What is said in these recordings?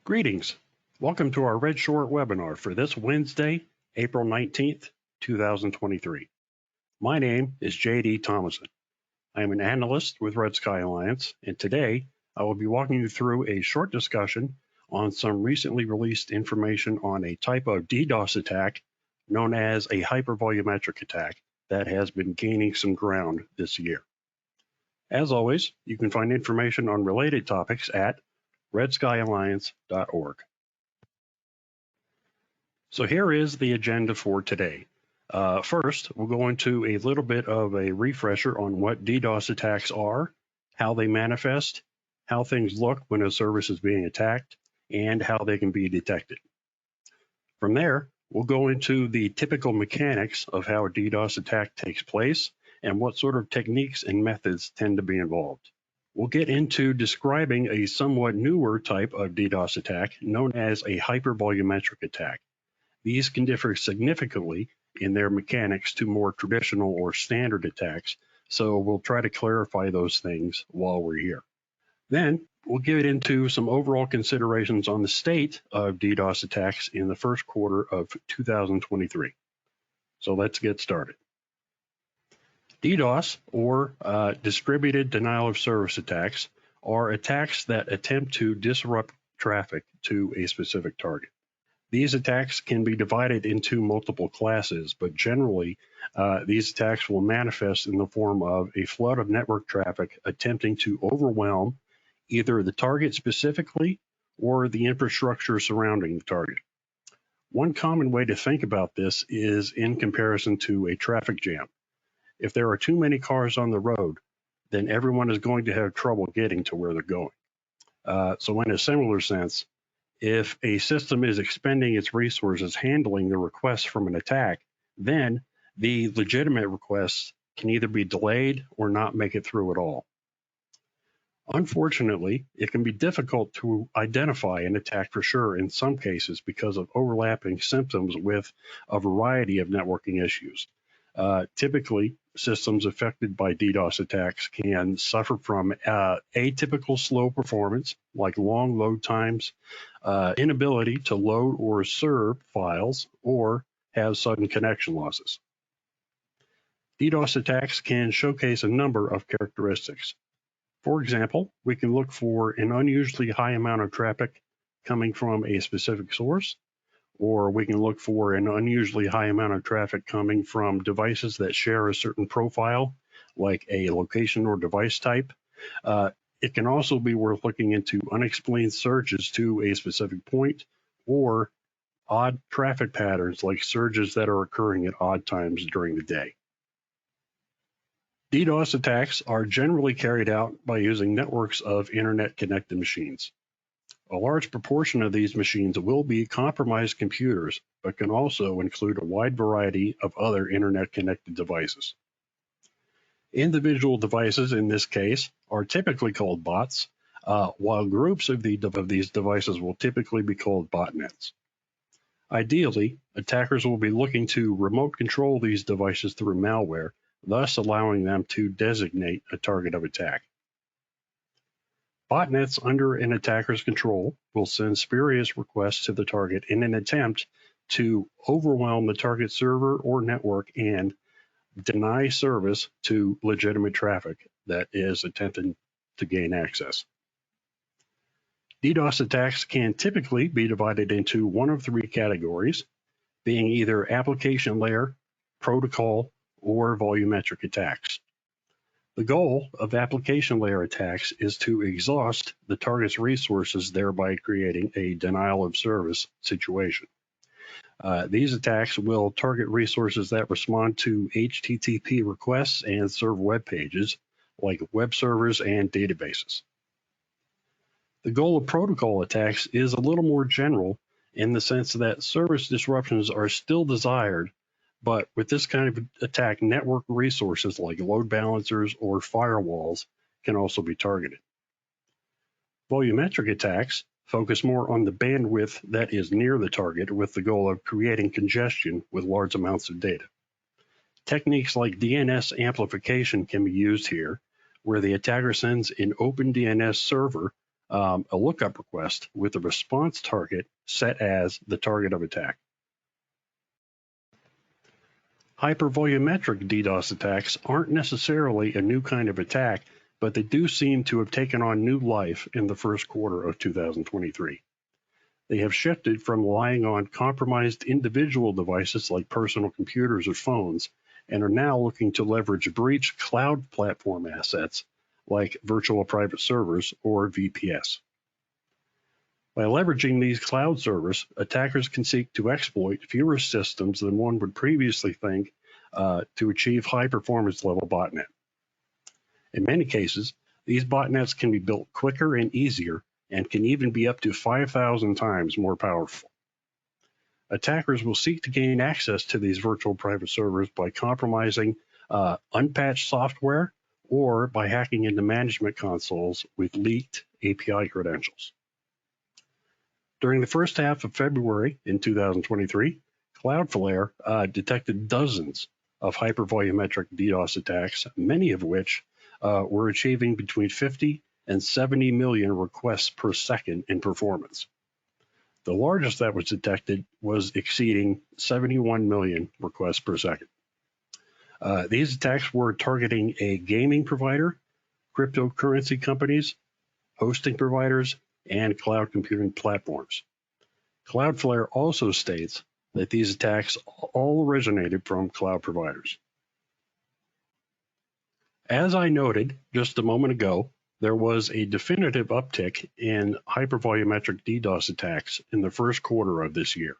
Greetings. Welcome to our REDSHORT webinar for this Wednesday, April 19th, 2023. My name is J.D. Thomason. I am an analyst with Red Sky Alliance, and today I will be walking you through a short discussion on some recently released information on a type of DDoS attack known as a hyper-volumetric attack that has been gaining some ground this year. As always, you can find information on related topics at redskyalliance.org. So here is the agenda for today. First, we'll go into a little bit of a refresher on what DDoS attacks are, how they manifest, how things look when a service is being attacked, and how they can be detected. From there, we'll go into the typical mechanics of how a DDoS attack takes place and what sort of techniques and methods tend to be involved. We'll get into describing a somewhat newer type of DDoS attack known as a hyper-volumetric attack. These can differ significantly in their mechanics to more traditional or standard attacks, so we'll try to clarify those things while we're here. Then we'll get into some overall considerations on the state of DDoS attacks in the first quarter of 2023. So let's get started. DDoS, or distributed denial of service attacks, are attacks that attempt to disrupt traffic to a specific target. These attacks can be divided into multiple classes, but generally, these attacks will manifest in the form of a flood of network traffic attempting to overwhelm either the target specifically or the infrastructure surrounding the target. One common way to think about this is in comparison to a traffic jam. If there are too many cars on the road, then everyone is going to have trouble getting to where they're going. So in a similar sense, if a system is expending its resources handling the requests from an attack, then the legitimate requests can either be delayed or not make it through at all. Unfortunately, it can be difficult to identify an attack for sure in some cases because of overlapping symptoms with a variety of networking issues. Typically, systems affected by DDoS attacks can suffer from atypical slow performance, like long load times, inability to load or serve files, or have sudden connection losses. DDoS attacks can showcase a number of characteristics. For example, we can look for an unusually high amount of traffic coming from a specific source, or we can look for an unusually high amount of traffic coming from devices that share a certain profile, like a location or device type. It can also be worth looking into unexplained surges to a specific point, or odd traffic patterns like surges that are occurring at odd times during the day. DDoS attacks are generally carried out by using networks of internet-connected machines. A large proportion of these machines will be compromised computers, but can also include a wide variety of other internet-connected devices. Individual devices, in this case, are typically called bots, while groups of these devices will typically be called botnets. Ideally, attackers will be looking to remote control these devices through malware, thus allowing them to designate a target of attack. Botnets under an attacker's control will send spurious requests to the target in an attempt to overwhelm the target server or network and deny service to legitimate traffic that is attempting to gain access. DDoS attacks can typically be divided into one of three categories, being either application layer, protocol, or volumetric attacks. The goal of application layer attacks is to exhaust the target's resources, thereby creating a denial of service situation. These attacks will target resources that respond to HTTP requests and serve web pages, like web servers and databases. The goal of protocol attacks is a little more general in the sense that service disruptions are still desired, but with this kind of attack, network resources like load balancers or firewalls can also be targeted. Volumetric attacks focus more on the bandwidth that is near the target with the goal of creating congestion with large amounts of data. Techniques like DNS amplification can be used here, where the attacker sends an open DNS server a lookup request with a response target set as the target of attack. Hyper-volumetric DDoS attacks aren't necessarily a new kind of attack, but they do seem to have taken on new life in the first quarter of 2023. They have shifted from relying on compromised individual devices like personal computers or phones, and are now looking to leverage breach cloud platform assets like virtual private servers or VPS. By leveraging these cloud servers, attackers can seek to exploit fewer systems than one would previously think to achieve high-performance level botnet. In many cases, these botnets can be built quicker and easier and can even be up to 5,000 times more powerful. Attackers will seek to gain access to these virtual private servers by compromising unpatched software or by hacking into management consoles with leaked API credentials. During the first half of February in 2023, Cloudflare detected dozens of hypervolumetric DDoS attacks, many of which were achieving between 50 and 70 million requests per second in performance. The largest that was detected was exceeding 71 million requests per second. These attacks were targeting a gaming provider, cryptocurrency companies, hosting providers, and cloud computing platforms. Cloudflare also states that these attacks all originated from cloud providers. As I noted just a moment ago, there was a definitive uptick in hypervolumetric DDoS attacks in the first quarter of this year.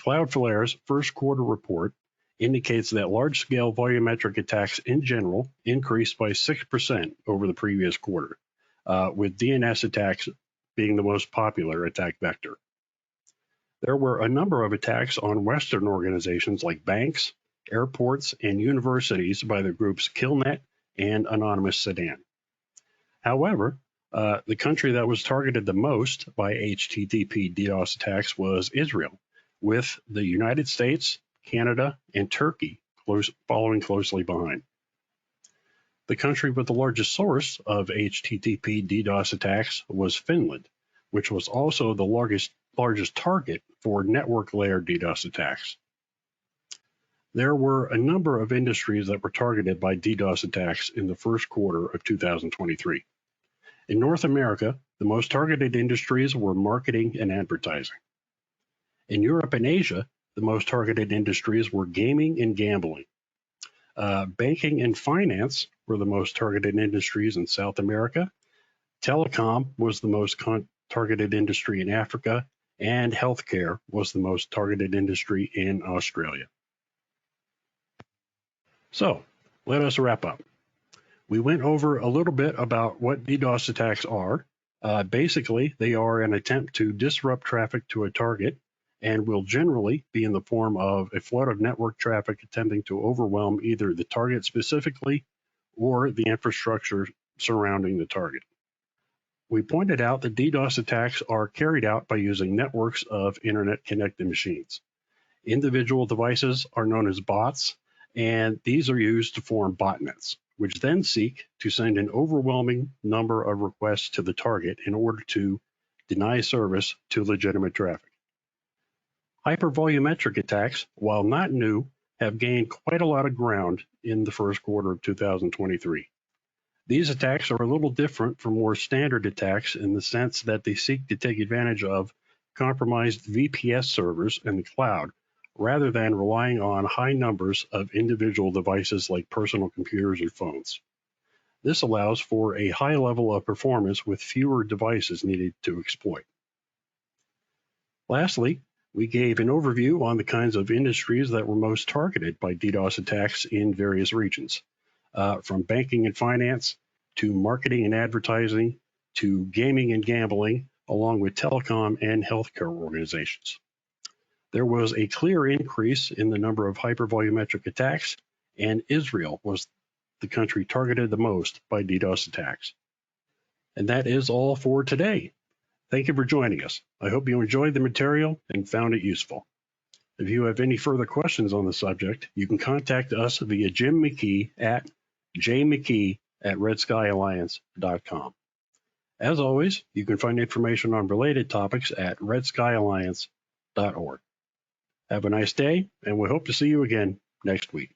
Cloudflare's first quarter report indicates that large-scale volumetric attacks in general increased by 6% over the previous quarter, with DNS attacks being the most popular attack vector. There were a number of attacks on Western organizations like banks, airports, and universities by the groups Killnet and Anonymous Sedan. However, the country that was targeted the most by HTTP DDoS attacks was Israel, with the United States, Canada, and Turkey following closely behind. The country with the largest source of HTTP DDoS attacks was Finland, which was also the largest target for network layer DDoS attacks. There were a number of industries that were targeted by DDoS attacks in the first quarter of 2023. In North America, the most targeted industries were marketing and advertising. In Europe and Asia, the most targeted industries were gaming and gambling. Banking and finance were the most targeted industries in South America. Telecom was the most targeted industry in Africa, and healthcare was the most targeted industry in Australia. So, let us wrap up. We went over a little bit about what DDoS attacks are. Basically, they are an attempt to disrupt traffic to a target and will generally be in the form of a flood of network traffic attempting to overwhelm either the target specifically or the infrastructure surrounding the target. We pointed out that DDoS attacks are carried out by using networks of internet-connected machines. Individual devices are known as bots, and these are used to form botnets, which then seek to send an overwhelming number of requests to the target in order to deny service to legitimate traffic. Hypervolumetric attacks, while not new, have gained quite a lot of ground in the first quarter of 2023. These attacks are a little different from more standard attacks in the sense that they seek to take advantage of compromised VPS servers in the cloud, rather than relying on high numbers of individual devices like personal computers or phones. This allows for a high level of performance with fewer devices needed to exploit. Lastly, we gave an overview on the kinds of industries that were most targeted by DDoS attacks in various regions, from banking and finance to marketing and advertising to gaming and gambling, along with telecom and healthcare organizations. There was a clear increase in the number of hypervolumetric attacks, and Israel was the country targeted the most by DDoS attacks. And that is all for today. Thank you for joining us. I hope you enjoyed the material and found it useful. If you have any further questions on the subject, you can contact us via Jim McKee at jmckee@redskyalliance.com. As always, you can find information on related topics at redskyalliance.org. Have a nice day, and we hope to see you again next week.